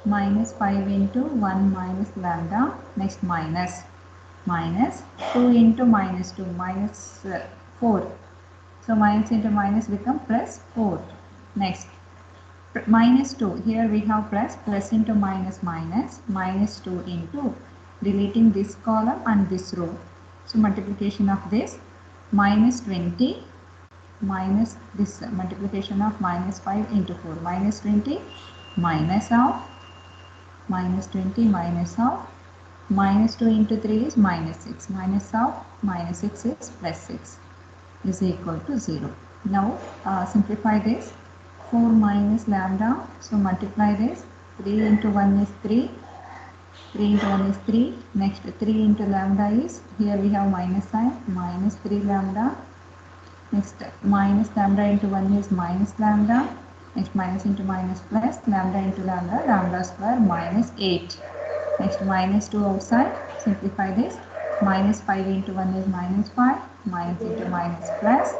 minus 5 into 1 minus lambda, next minus 2 into minus 2 minus 4. So minus into minus become plus 4. Next minus 2, here we have plus into minus 2 into deleting this column and this row. So multiplication of this minus 20 minus this multiplication of minus 5 into 4 minus 20 minus of minus 20 minus of minus 2 into 3 is minus 6 minus of minus 6 is plus 6 is equal to 0. Now simplify this 4 minus lambda, so multiply this 3 into 1 is 3, 3 into 1 is 3, next 3 into lambda is, here we have minus sign, minus 3 lambda, next minus lambda into 1 is minus lambda, next minus into minus plus, lambda into lambda, lambda square minus 8, next minus 2 outside, simplify this, minus 5 into 1 is minus 5, minus into minus plus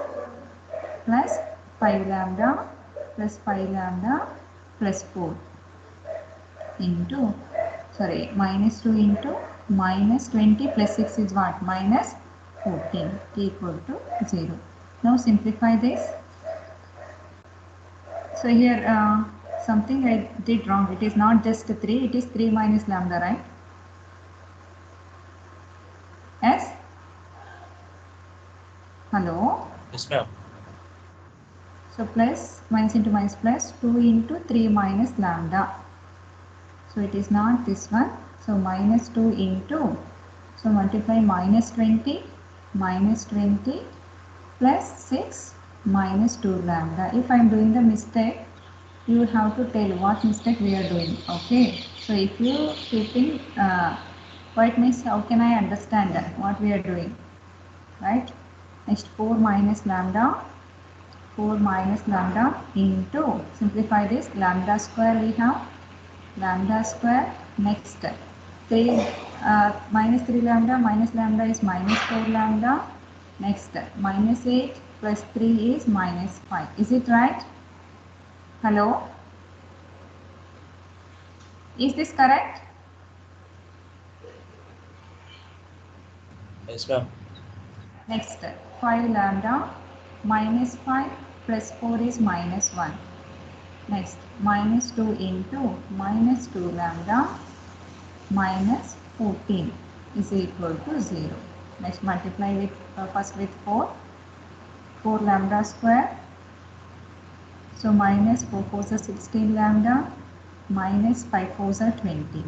5 lambda plus 5 lambda plus 4 into, sorry, minus 2 into minus 20 plus 6 is what? Minus 14 equal to 0. Now simplify this. So here something I did wrong. It is not just 3, it is 3 minus lambda, right? Yes? Hello? Yes, ma'am. So plus minus into minus plus 2 into 3 minus lambda. So it is not this one. So minus 2 into, so multiply minus 20 plus 6 minus 2 lambda. If I am doing the mistake, you have to tell what mistake we are doing. Okay. So if you keeping what means, how can I understand that what we are doing, right? Next 4 minus lambda into, simplify this, lambda square we have, lambda square, next 3 minus 3 lambda minus lambda is minus 4 lambda, next minus 8 plus 3 is minus 5. Is it right? Hello? Is this correct? Yes, ma'am. Next 5 lambda minus 5 plus 4 is minus 1. Next minus 2 into minus 2 lambda minus 14 is equal to 0. Next multiply with first with 4 lambda square. So minus 4 4s are 16 lambda minus 5 4s are 20.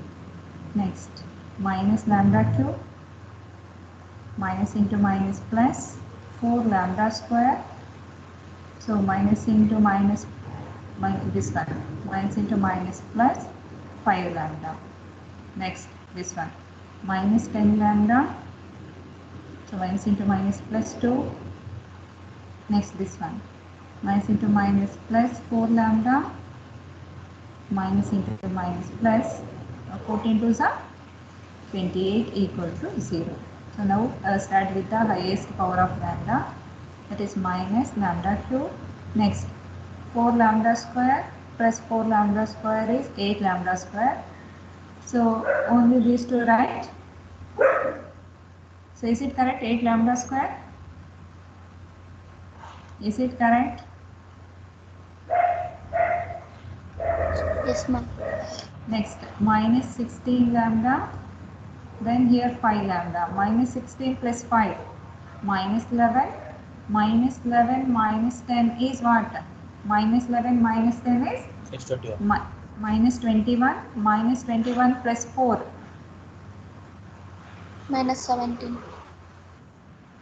Next minus lambda cube, minus into minus plus 4 lambda square. So minus into minus, this one, minus into minus plus 5 lambda. Next this one, minus 10 lambda, so minus into minus plus 2. Next this one, minus into minus plus 4 lambda, minus into minus plus 14 to 28 equal to 0. So now start with the highest power of lambda, that is minus lambda cube. Next 4 lambda square plus 4 lambda square is 8 lambda square. So only these two, right? So is it correct, 8 lambda square? Is it correct? Yes, ma'am. Next minus 16 lambda, then here 5 lambda, minus 16 plus 5 minus 11, minus 11 minus 10 is what? Minus 11 minus 10 is? It's 21. Minus 21, minus 21 plus 4. Minus 17.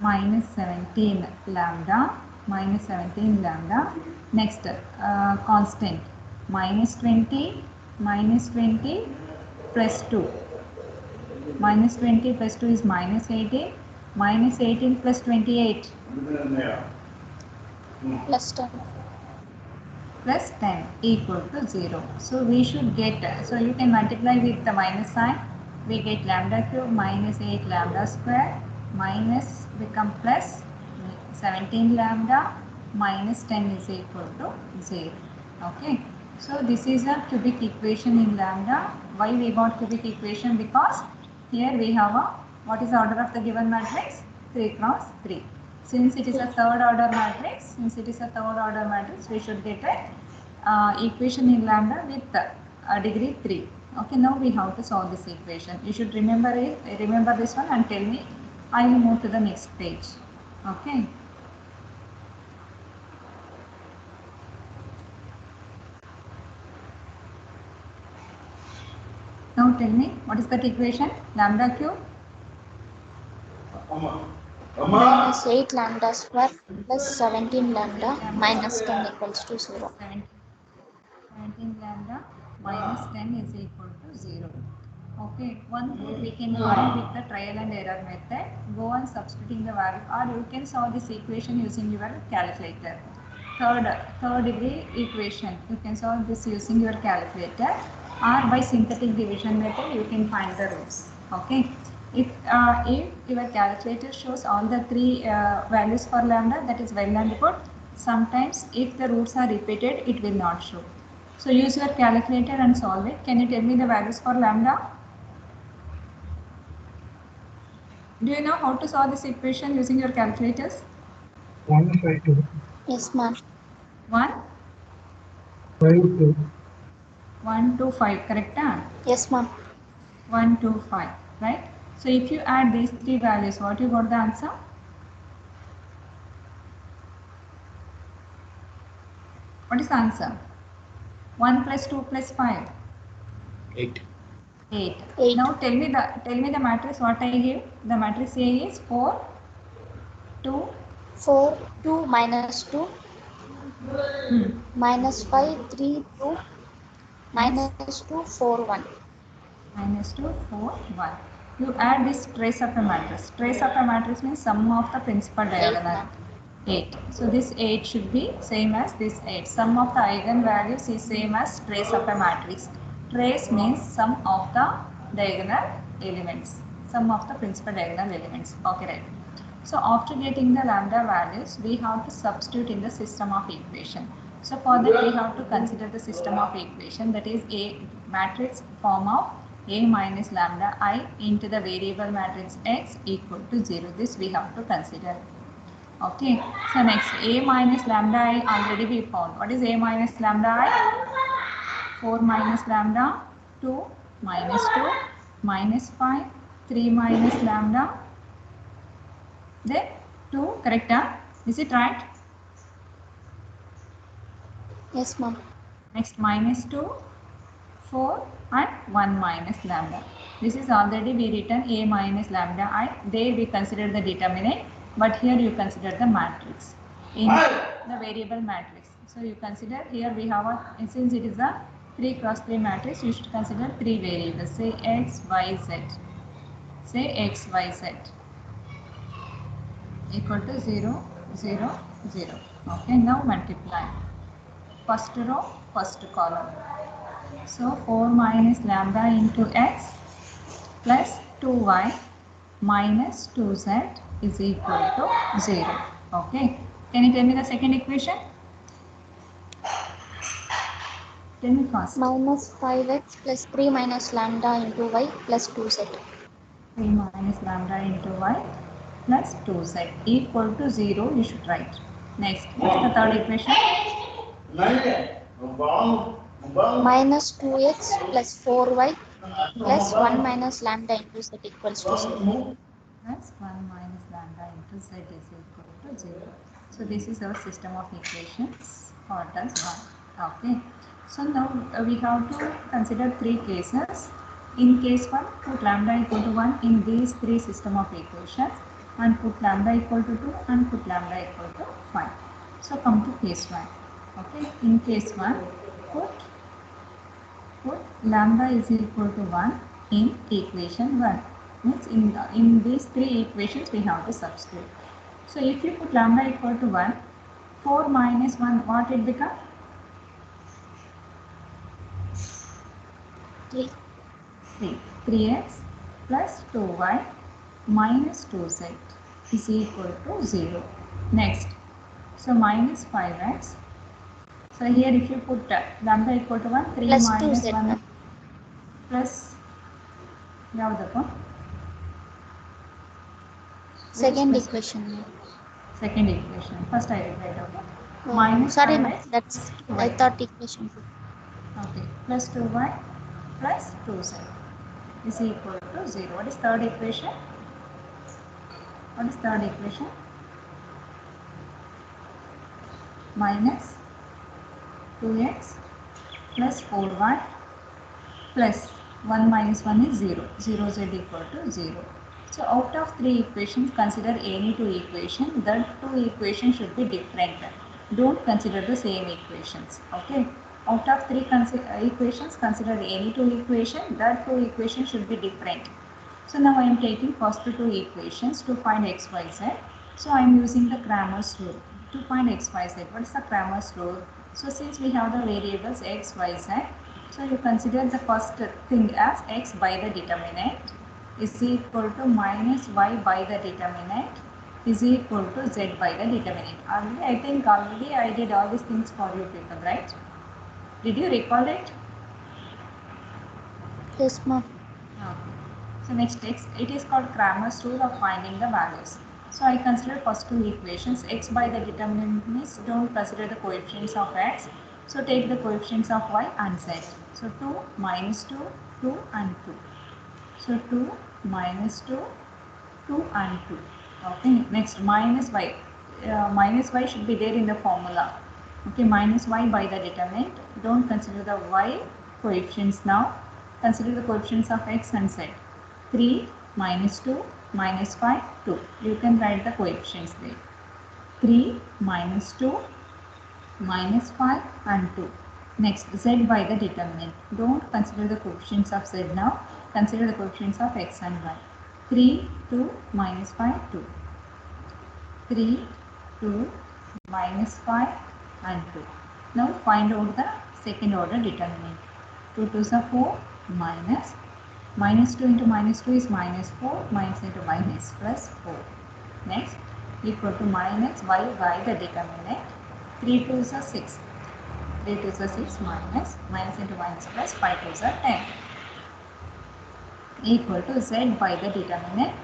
Minus 17 lambda, minus 17 lambda. Next constant, minus 20 plus 2. Minus 20 plus 2 is minus 18. Minus 18 plus 28. Plus 10. Plus 10 equal to 0. So we should get, so you can multiply with the minus sign. We get lambda cube minus 8 lambda square minus become plus 17 lambda minus 10 is equal to 0. Okay. So this is a cubic equation in lambda. Why we got cubic equation? Because here we have a, what is the order of the given matrix? 3 cross 3. Since it is a third order matrix, we should get a equation in lambda with degree 3. Okay, now we have to solve this equation. You should remember it. Remember this one and tell me. I will move to the next page. Okay. Now tell me, what is that equation? Lambda cube? Minus 8 lambda square plus 17 lambda minus 10 equals to 0. 17 lambda minus 10 is equal to 0. Okay, one rule we can find with the trial and error method. Go on substituting the value, or you can solve this equation using your calculator. Third degree equation, you can solve this using your calculator, or by synthetic division method you can find the roots. Okay, if your calculator shows all the three values for lambda, that is well and good. Sometimes if the roots are repeated, it will not show. So use your calculator and solve it. Can you tell me the values for lambda? Do you know how to solve this equation using your calculators? 152. Yes, ma'am. 1, 52. 1, 2, 5, correct? Yes, ma'am. 1, 2, 5, right? So if you add these three values, what you got the answer? What is the answer? 1 plus 2 plus 5. 8. 8. 8. Now tell me the matrix what I give. The matrix A is 4, 2, 4, 2 minus 2, minus 5, 3, 2, minus 2, 4, 1. minus 2, 4, 1. You add this trace of a matrix. Trace of a matrix means sum of the principal diagonal. 8. So this 8 should be same as this 8. Sum of the eigenvalues is same as trace of a matrix. Trace means sum of the diagonal elements. Sum of the principal diagonal elements. Okay, right. So after getting the lambda values, we have to substitute in the system of equation. So for that we have to consider the system of equation, that is a matrix form of A minus lambda I into the variable matrix X equal to 0. This we have to consider. Okay, so next A minus lambda I already we found. What is A minus lambda I? 4 minus lambda, 2 minus 2 minus 5, 3 minus lambda, then 2, correct? Is it right? Yes, ma'am. Next minus 2, 4 and 1 minus lambda. This is already we written A minus lambda I. There we consider the determinant, but here you consider the matrix in the variable matrix. So you consider here we have a, since it is a 3 cross 3 matrix, you should consider 3 variables. Say X, Y, Z. Say X, Y, Z equal to 0, 0, 0. Okay, now multiply. First row, first column. So 4 minus lambda into X plus 2y minus 2z is equal to 0. Okay. Can you tell me the second equation? Tell me first. Minus 5x plus 3 minus lambda into y plus 2z. 3 minus lambda into y plus 2z equal to 0 you should write. Next, what's the third equation? Minus 2x plus 4y plus 1 minus lambda into z equals to 0. Plus 1 minus lambda into z is equal to 0. So this is our system of equations for as 1. Okay. So now we have to consider three cases. In case 1, put lambda equal to 1 in these three system of equations, and put lambda equal to 2 and put lambda equal to 5. So come to case 1. Okay. In case 1, put lambda is equal to 1 in equation 1. Means in these three equations we have to substitute. So if you put lambda equal to 1, 4 minus 1, what it become? 3. 3. 3x plus 2y minus 2z is equal to 0. Next, so minus 5x. So here if you put lambda equal to 1, 3 Plus minus 2z, 1 ma'am. plus ಯಾವುದಪ್ಪ Second equation, ma'am. second equation. First I will write out. Oh, Minus sorry, 5x ma'am. That's plus I 2y. thought equation 2. Okay. Plus 2y plus 2z is equal to 0. What is third equation? What is third equation? Minus 2x plus 4y plus 1 minus 1 is 0. 0 z equal to 0. So out of 3 equations, consider any 2 equations. That 2 equations should be different. Don't consider the same equations. Okay. Out of 3 equations, consider any 2 equations. That 2 equations should be different. So now I am taking first 2 equations to find x, y, z. So I am using the Cramer's rule to find x, y, z. What is the Cramer's rule? So since we have the variables x, y, z, so you consider the first thing as x by the determinant is equal to minus y by the determinant is equal to z by the determinant. Already I did all these things for you people, right? Did you recall it? Yes, ma'am. Okay. So next it is called Cramer's rule of finding the values. So I consider first 2 equations. X by the determinant means don't consider the coefficients of x. So take the coefficients of y and z. So 2 minus 2, 2 and 2. So 2 minus 2, 2 and 2. Okay. Next minus y. Minus y should be there in the formula. Okay. Minus y by the determinant. Don't consider the y coefficients now. Consider the coefficients of x and z. 3 minus 2 minus 5, 2. You can write the coefficients there. 3 minus 2 minus 5 and 2. Next, z by the determinant. Don't consider the coefficients of z now. Consider the coefficients of x and y. 3, 2 minus 5, 2. 3, 2 minus 5 and 2. Now find out the second order determinant. 2 2s are 4 minus 2 into minus 2 is minus 4, minus into minus plus 4. Next, equal to minus y by the determinant. 3 2s are 6. 3 2s are 6 minus into minus plus 5 2s are 10. Equal to z by the determinant.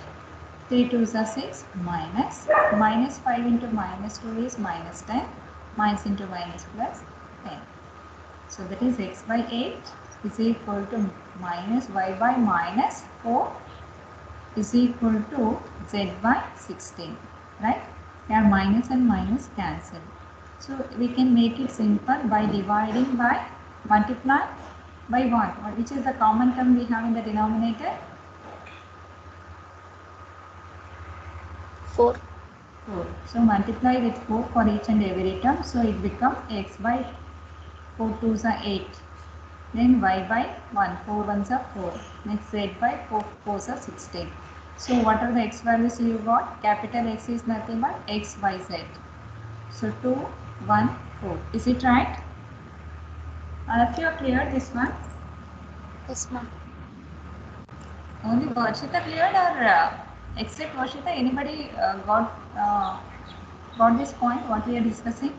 3 2s are 6 minus 5 into minus 2 is minus 10, minus into minus plus 10. So that is x by 8 is equal to minus y by minus 4 is equal to z by 16. Right? Here minus and minus cancel. So we can make it simple by dividing by multiply by 1. Which is the common term we have in the denominator? 4. 4. So multiply with 4 for each and every term. So it becomes x by 4 2s are 8. Then y by 1. 4 1s are 4. Next z by 4 4s are 16. So what are the x values you got? Capital X is nothing but x by z. So 2, 1, 4. Is it right? All of you are clear this one? Yes, ma'am. Only Varshita cleared or except Varshita, anybody got this point what we are discussing?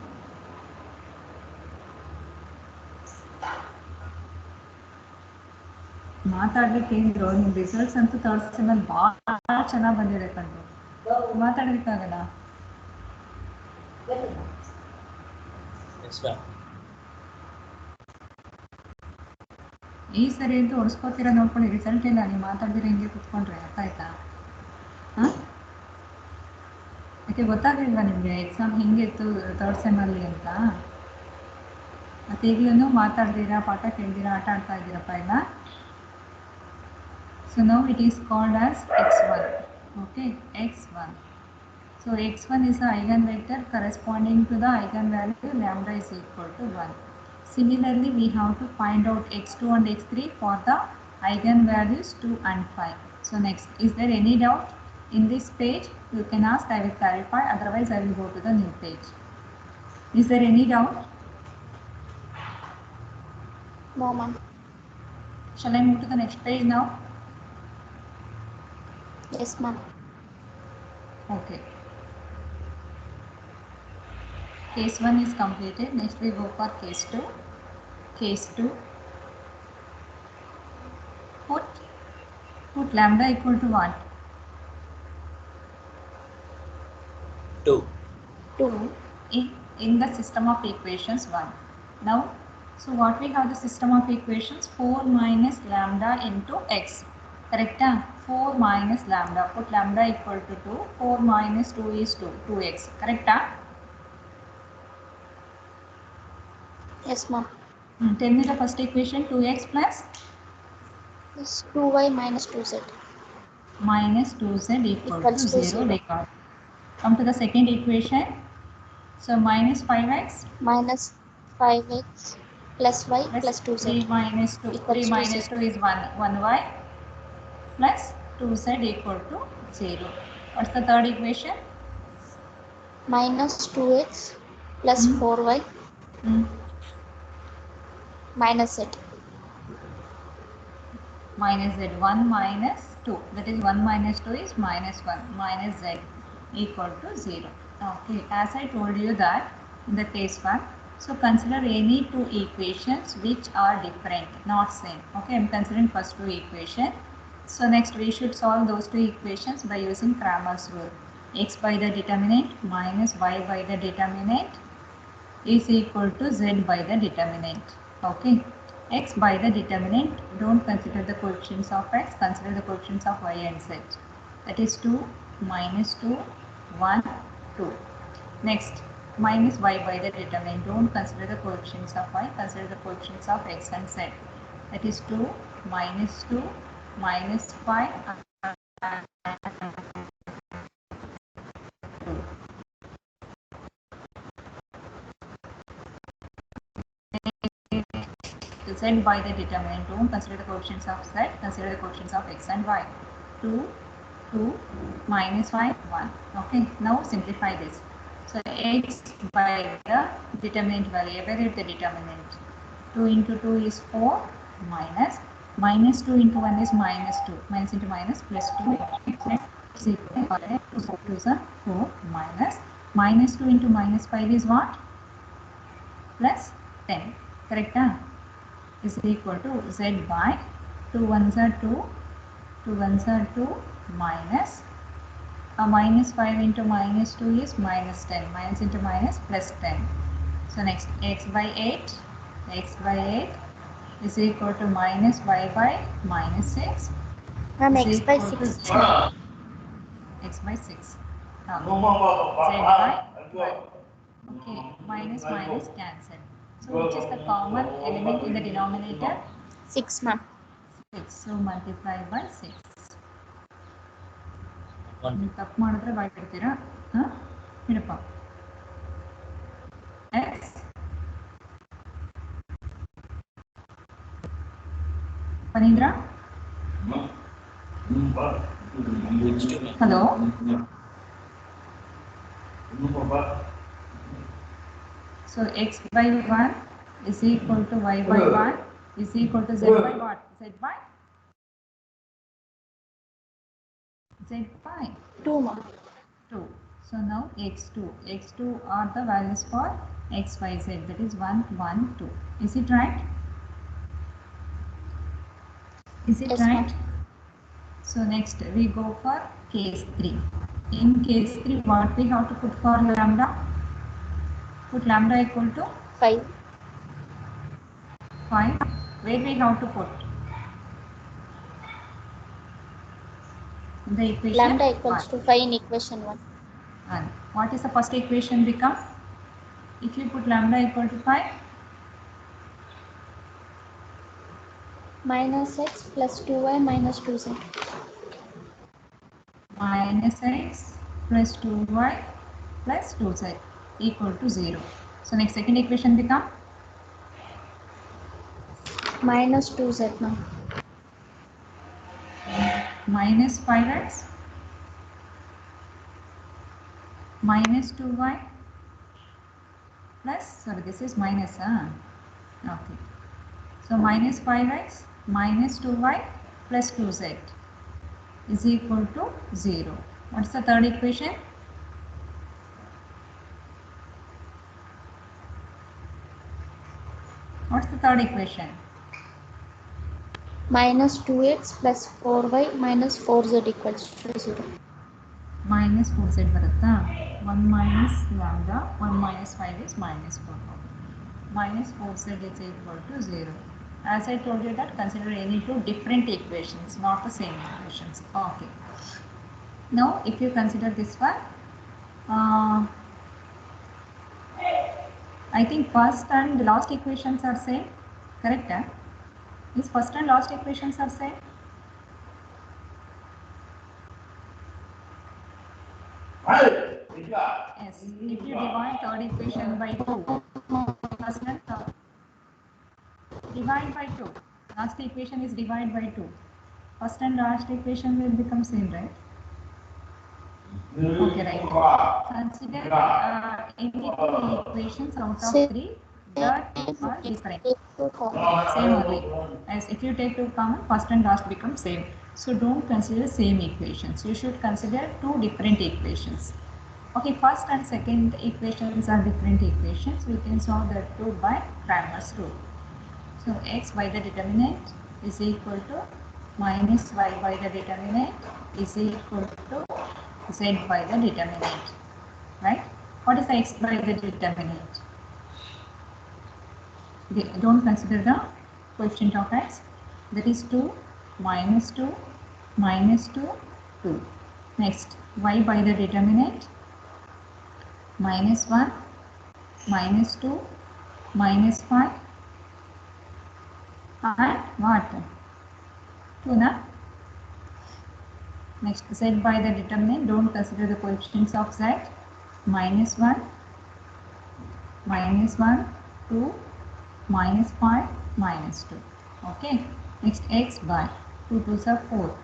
ಮಾತಾಡ್ಲಿಕ್ಕೆ ಏನಿದ್ರು ನಿಮ್ಮ results ಅಂತೂ third ಸೆಮಲ್ಲಿ ಭಾಳ ಚೆನ್ನಾಗಿ ಬಂದಿದೆ ಕಂಡು ಮಾತಾಡೋದಕ್ಕಾಗಲ್ಲ. ಈ ಸರಿ ಅಂತೂ ಹೊಡ್ಸ್ಕೋತೀರ ನೋಡ್ಕೊಳ್ಳಿ, ರಿಸಲ್ಟ್ ಇಲ್ಲ ನೀವು ಮಾತಾಡ್ದಿರ ಹಿಂಗೆ ಕುತ್ಕೊಂಡ್ರೆ. ಅರ್ಥ ಆಯ್ತಾ? ಹಾಂ, ಯಾಕೆ ಗೊತ್ತಾಗಲಿಲ್ವಾ ನಿಮಗೆ ಎಕ್ಸಾಮ್ ಹೆಂಗಿತ್ತು ಥರ್ಡ್ ಸೆಮಲ್ಲಿ ಅಂತ? ಮತ್ತು ಈಗಲೂ ಮಾತಾಡ್ದಿರಾ, ಪಾಠ ಕೇಳ್ದಿರಾ, ಆಟ ಆಡ್ತಾ ಇದ್ದೀರಪ್ಪ ಎಲ್ಲ. So now it is called as x1. Okay, x1. So x1 is the eigenvector corresponding to the eigenvalue lambda is equal to 1. Similarly, we have to find out x2 and x3 for the eigenvalues 2 and 5. So next, is there any doubt in this page? You can ask, I will clarify, otherwise I will go to the new page. Is there any doubt? No, ma'am. Shall I move to the next page now? Yes, ma'am. Okay. Case 1 is completed. Next we go for case 2. Case 2. Put lambda equal to what? 2. 2 in the system of equations 1. Now, so what we have the system of equations 4 minus lambda into x. Correct? 4 minus lambda. Put lambda equal to 2. 4 minus 2 is 2x. Correct? Yes, ma'am. Tell me the first equation 2x plus? Yes, 2y minus 2z. Minus 2z equal to Equals to 0. 0. Record. Come to the second equation. So minus 5x Minus 5x plus y plus 2z 3 minus 2. 3 equals to minus 0. 2 is 1y plus 2z equal to 0. What's the third equation? Minus 2x plus 4y minus z. Minus z. 1 minus 2. That is 1 minus 2 is minus 1. Minus z equal to 0. Okay. As I told you that in the case 1. So consider any two equations which are different, not same. Okay. I am considering first two equations. So next we should solve those two equations by using Cramer's rule. X by the determinant minus y by the determinant is equal to z by the determinant. Okay. X by the determinant, don't consider the coefficients of x, consider the coefficients of y and z. That is 2, minus 2, 1, 2. Next, minus y by the determinant, don't consider the coefficients of y, consider the coefficients of x and z. That is 2, minus 2, minus 5, z by the determinant, don't consider the coefficients of z, consider the coefficients of x and y. 2, 2, minus 5, 1. Okay, now simplify this. So x by the determinant value, evaluate the determinant. 2 into 2 is 4, minus 2 into 1 is minus 2, minus into minus plus 2. Is equal to 2 is 4, minus 2 into minus 5 is what? Plus 10. Correct? Is equal to z by 2 ones are 2, 2 ones are 2, minus minus 5 into minus 2 is minus 10, minus into minus plus 10. So next x by 8 is equal to minus y by minus 6 Ma'am, is x by equal to 6. x by 6. Z by 12. Okay, minus minus cancel. So which is the common element in the denominator? 6, ma'am. 6. So multiply by 6. ನೀವು ತಪ್ಪು ಮಾಡಿದ್ರೆ ಬಾಯ್ ಬಿಡ್ತೀರಾ? ಹೇಳಪ್ಪ. X Panindra? Hello? So x by 1 is equal to y by 1 is equal to z by what? Z by? Z by 2, ma'am. 2. So now x2 are the values for x, y, z, that is 1, 1, 2. Is it right? Is it Yes, right? ma'am. So next we go for case 3. In case 3 what we have to put for lambda? Put lambda equal to 5. 5. Where we have to put? In the equation Lambda equals 1. to 5 in equation 1. And what is the first equation become? If you put lambda equal to 5, Minus x plus 2y minus 2z. minus x plus 2y plus 2z equal to 0. So next second equation become Minus 2z, ma'am. minus 5x minus 2y plus, sorry, this is minus, okay. So minus 5x minus 2y plus 2z is equal to 0. What's the third equation? What's the third equation? Minus 2x plus 4y minus 4z equals to 0. Minus 4z barata. 1 minus lambda, 1 minus 5 is minus 4. Minus 4z is equal to 0. As I told you that consider any two different equations, not the same equations. Okay. Now if you consider this one, I think first and last equations are same, correct? Is first and last equations are same? Yes. If you divide third equation by 2, first and third, divide by 2. Last equation is divide by 2. First and last equation will become same, right? Okay, right. Consider any two equations out of 3 that are different. Same only. As if you take 2 common, first and last become same. So don't consider same equations. You should consider two different equations. Okay, first and second equations are different equations. We can solve that too by Cramer's rule. So x by the determinant is equal to minus y by the determinant is equal to z by the determinant. Right? What is the x by the determinant? Don't consider the coefficient of x. That is 2, minus 2, minus 2, 2. Next, y by the determinant minus 1, minus 2, minus 5, and what? 2 na? Next, z by the determinant, don't consider the coefficients of z. Minus 1, minus 1, 2, minus 5, minus 2. Okay. Next, x by 2 2s are 4.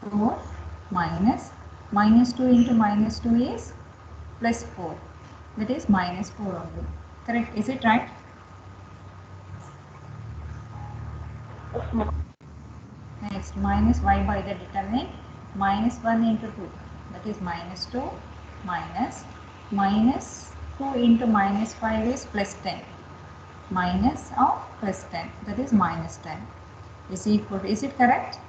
4 minus 2 into minus 2 is plus 4. That is minus 4 only. Correct? Is it right? Next, minus y by the determinant minus 1 into 2. That is minus 2 minus 2 into minus 5 is plus 10. Minus of plus 10. That is minus 10 is equal to, is it correct?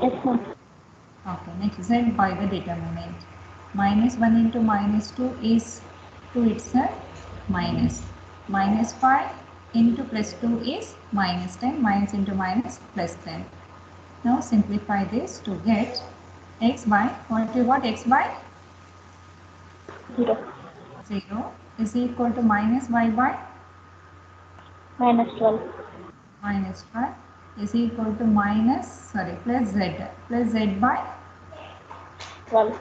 Yes, ma'am. Okay, next z by the determinant. Minus 1 into minus 2 is 2 itself, minus. Minus 5 into plus 2 is minus 10, minus into minus plus 10. Now simplify this to get x by, what you got, x by 0. 0 is equal to minus y by Minus 12. minus 5 is equal to plus z by 12.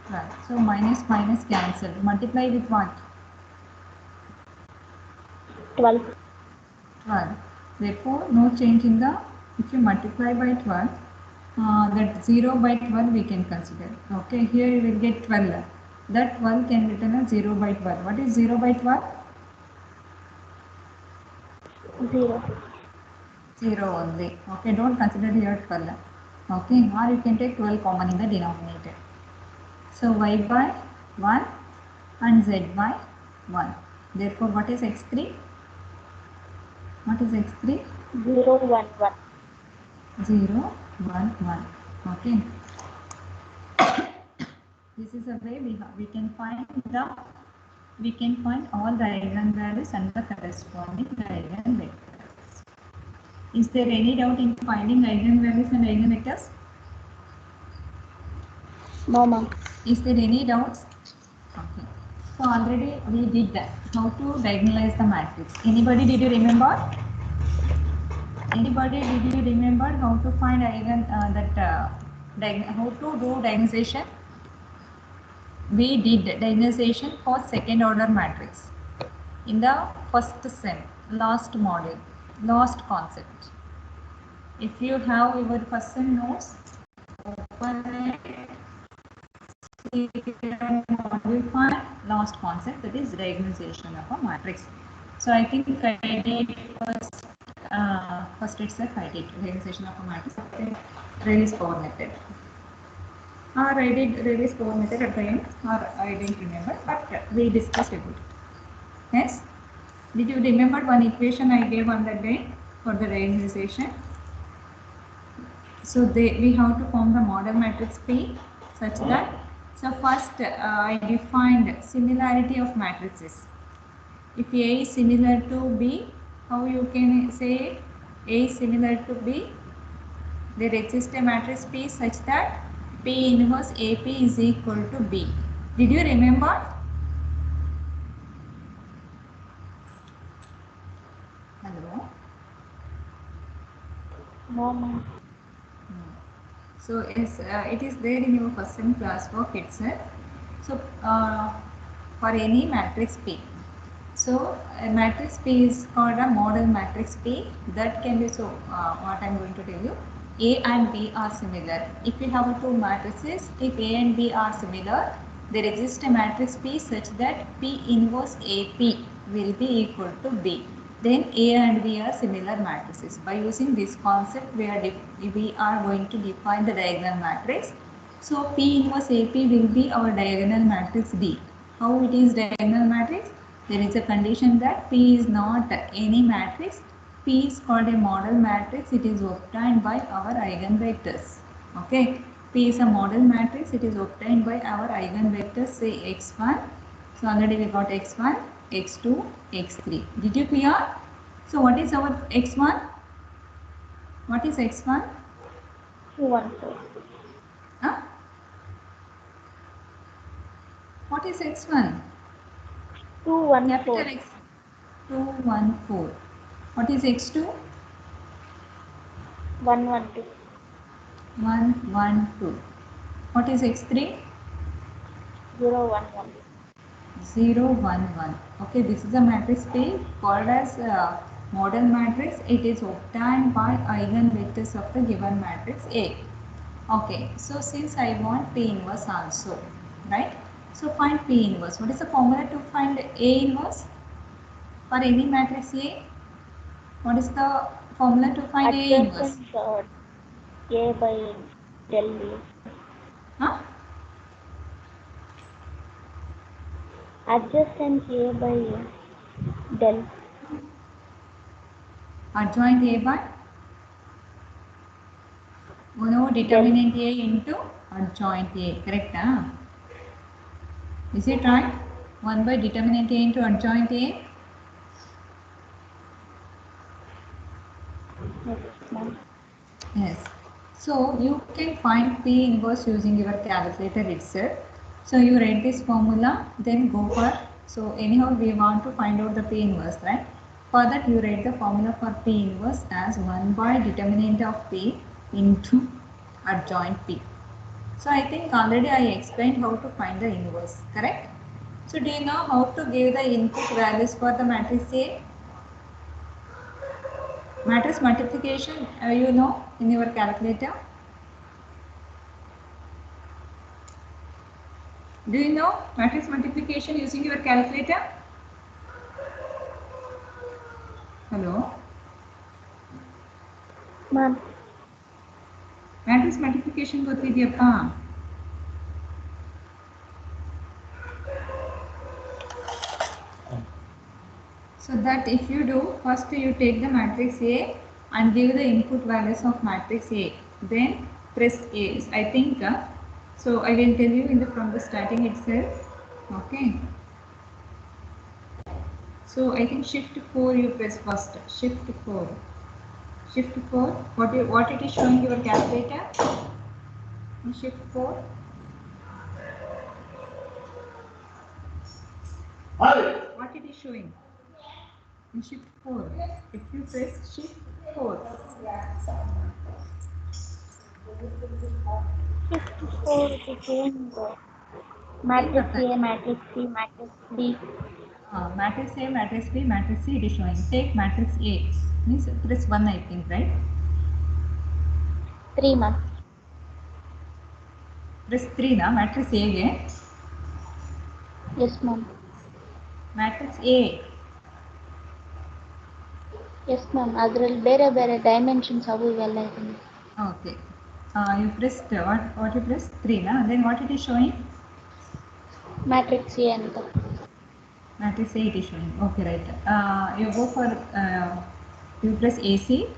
12. So minus minus cancelled. Multiply with what? 12. 12. Therefore, no change in the, if you multiply by 12, that 0 by 12 we can consider. Okay, here you will get 12. That 12 can be written as 0 by 12. What is 0 by 12? 0. 0 only. Okay, don't consider here 12. Okay, or you can take 12 common in the denominator. So y by 1 and z by 1. Therefore, what is x3? What is x3? 0, 1, 1. 0, 1, 1. Okay. This is a way we can find all the eigenvalues and the corresponding eigenvectors. Is there any doubt in finding eigenvalues and eigenvectors? No, ma'am. Is there any doubts? Okay. So already we did that. How to diagonalize the matrix. Anybody did you remember? Anybody did you remember how to find how to do diagonalization? We did diagonalization for second order matrix in the first sem, last module, last concept. If you have your first sem notes, open it, module 5, last concept, that is diagonalization of a matrix. So I think I did first itself I did diagonalization of a matrix, Rayleigh's power method. or I did Rayleigh's Cover method at the end, or I didn't remember, but we discussed about it. Yes? Did you remember one equation I gave on that day for the realization? So we have to form the model matrix P such that, so first I defined similarity of matrices. If A is similar to B, how you can say A is similar to B? There exists a matrix P such that P inverse AP is equal to B. Did you remember? Hello? No, ma'am. So it is there in your first sem classwork itself. So for any matrix P. So a matrix P is called a model matrix P. That can be, so what I am going to tell you, A and B are similar. If you have two matrices, if A and B are similar, there exists a matrix P such that P inverse AP will be equal to B. Then A and B are similar matrices. By using this concept, we are going to define the diagonal matrix. So P inverse AP will be our diagonal matrix D. How it is diagonal matrix? There is a condition that P is not any matrix. P is called a model matrix. It is obtained by our eigenvectors. Okay. P is a model matrix. It is obtained by our eigenvectors, say x1. So already we got x1, x2, x3. Did you clear? So what is our x1? What is x1? 214. Huh? What is x1? 214. Capital X. 214. What is x2? 112. 112. What is x3? 011. 011. Okay, this is a matrix P called as model matrix. It is obtained by eigenvectors of the given matrix A. Okay, so since I want P inverse also, right? So find P inverse. What is the formula to find A inverse for any matrix A? What is the formula to find A inverse? Adjacent A by del U. Huh? Adjacent A by del. Adjoint A by? No, determinant A into adjoint A. Correct? Huh? Is it right? 1 by determinant A into adjoint A? Yes, ma'am. Yes. So you can find P inverse using your calculator itself. So you write this formula, then go for, so anyhow we want to find out the P inverse, right? For that you write the formula for P inverse as 1 by determinant of P into adjoint P. So I think already I explained how to find the inverse, correct? So do you know how to give the input values for the matrix A? Matrix multiplication, you know in your calculator? Do you know matrix multiplication using your calculator? Hello? Ma'am. Matrix multiplication ಗೊತ್ತಿದೆಯಪ್ಪ? So that if you do, first you take the matrix A and give the input values of matrix A. Then press A. I think, so I will tell you from the starting itself. Okay. So I think shift 4 you press first. Shift 4. Shift 4. What it is showing your calculator? Shift 4. What it is showing? In shift 4. If you press shift 4. Shift 4 to change matrix A, matrix C, matrix D. Matrix A, matrix B, matrix C it is showing. Take matrix A. Means press 1 I think, right? 3, ma'am. Press 3 na matrix A ಗೆ. Yes, ma'am. Matrix A. Yes, ma'am. ಅದರಲ್ಲಿ ಬೇರೆ ಬೇರೆ dimensions ಅವು ಇವೆಲ್ಲ ಇದೆ. Okay. You pressed what you pressed 3, na? Then what it is showing? Matrix A and Matrix A it is showing. Okay, right. You go for you press AC,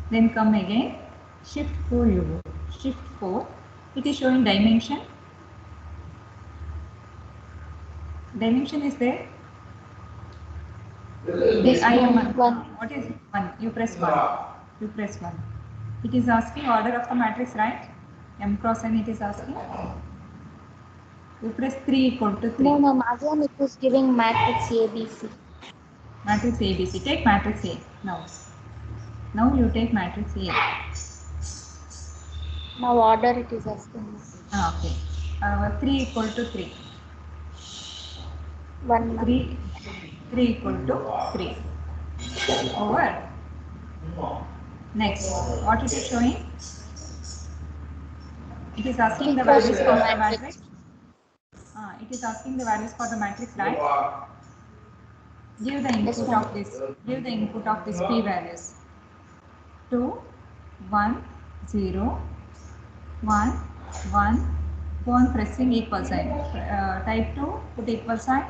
then come again. Shift 4 you go. Shift 4. It is showing dimension. Dimension is there. Yes, I am ma'am. 1. what is 1? You press 1. You press 1. It is asking order of the matrix, right? M cross N it is asking. You press 3 equal to 3. No, ma'am. Again, it is giving matrix ABC. Matrix ABC. Take matrix A now. Now you take matrix A. Now order it is asking. Okay. 3 equal to 3. 1, ma'am. 3 equal to 3. Over. Next, what it is showing? It is asking the Equals values to for the matrix. matrix. It is asking the values for the matrix, right? Give the Yes, input ma'am. of this. Give the input of this p values. 2, 1, 0, 1, 1. Go on pressing equal sign. Type 2, put equal sign.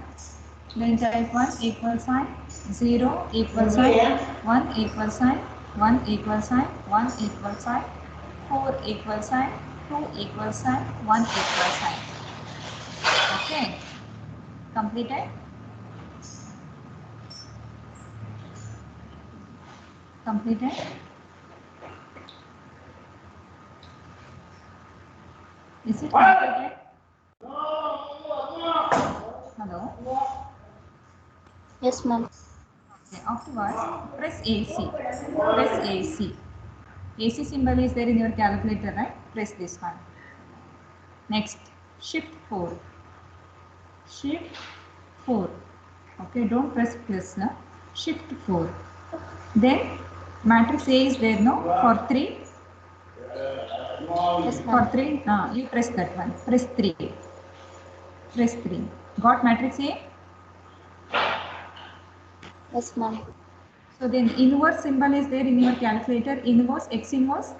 Then type 1 equal sign, 0 equal sign, 1 equal sign, 1 equal sign, 1 equal sign, 4 equal sign, 2 equal sign, 1 equal sign. Okay. Completed? Completed? Is it completed? Hello? Yes, ma'am. Okay. Afterwards, press AC. Press AC. AC symbol is there in your calculator, right? Press this one. Next, shift 4. Shift 4. Okay, don't press plus now. Shift 4. Then matrix A is there, no? For 3. Yes, For ma'am. 3, you press that one. Press 3. Press 3. Got matrix A? Yes, ma'am. So then inverse symbol is there in your calculator. Inverse, X inverse.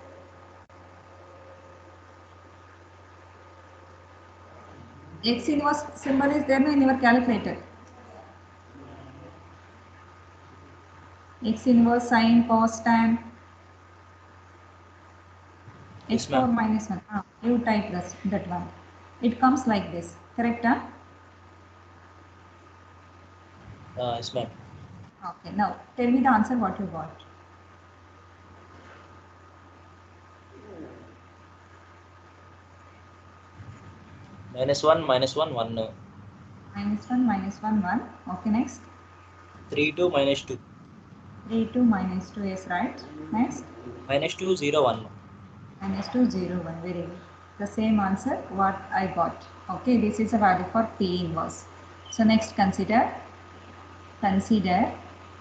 X inverse symbol is there in your calculator. X inverse, sine, cos, tan. Yes, X4 ma'am. minus 1. You type that one. It comes like this. Correct? Huh? Yes, ma'am. Okay. Now tell me the answer what you got. -1, -1, 1. -1, -1. Okay, next. 3, 2, -2. 3, 2, -2 is right. Next. -2, 0, 1. -2, 0, 1. Very good. The same answer what I got. Okay, this is a value for P inverse. So next consider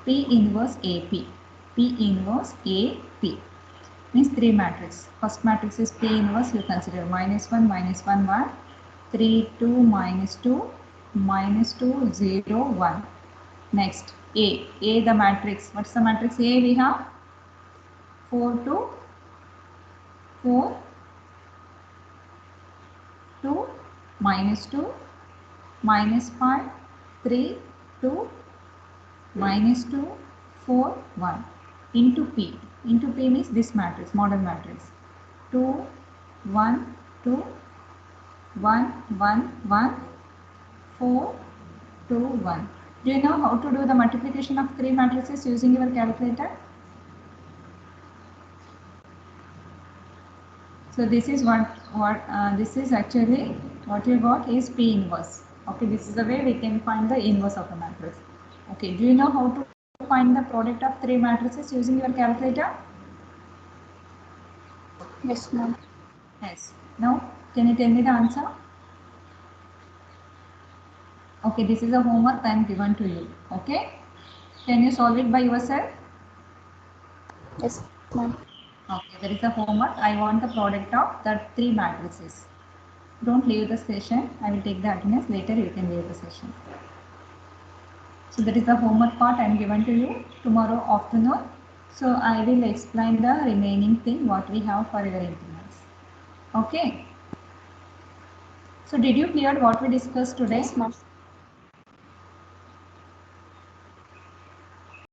P inverse AP. P inverse AP means 3 matrix. First matrix is P inverse. You consider -1, -1, 1. 3, 2, -2, -2, 0, 1. Next, A the matrix. What's the matrix A we have? 4, 2, 4, 2, -2, -5, 3, 2, -2, 4, 1 into P. Into P means this matrix, model matrix. 2, 1, 2, 1, 1, 1, 4, 2, 1. Do you know how to do the multiplication of 3 matrices using your calculator? So this is this is actually what you got is P inverse. Okay, this is the way we can find the inverse of a matrix. Okay, do you know how to find the product of 3 matrices using your calculator? Yes, ma'am. Yes. Now, can you tell me the answer? Okay, this is a homework I am given to you. Okay, can you solve it by yourself? Yes, ma'am. Okay, there is a homework. I want the product of the 3 matrices. Don't leave the session. I will take the attendance later. You can leave the session. So that is the homework part I am given to you tomorrow afternoon. So I will explain the remaining thing what we have for your internals. Okay. So did you clear what we discussed today? Yes, ma'am.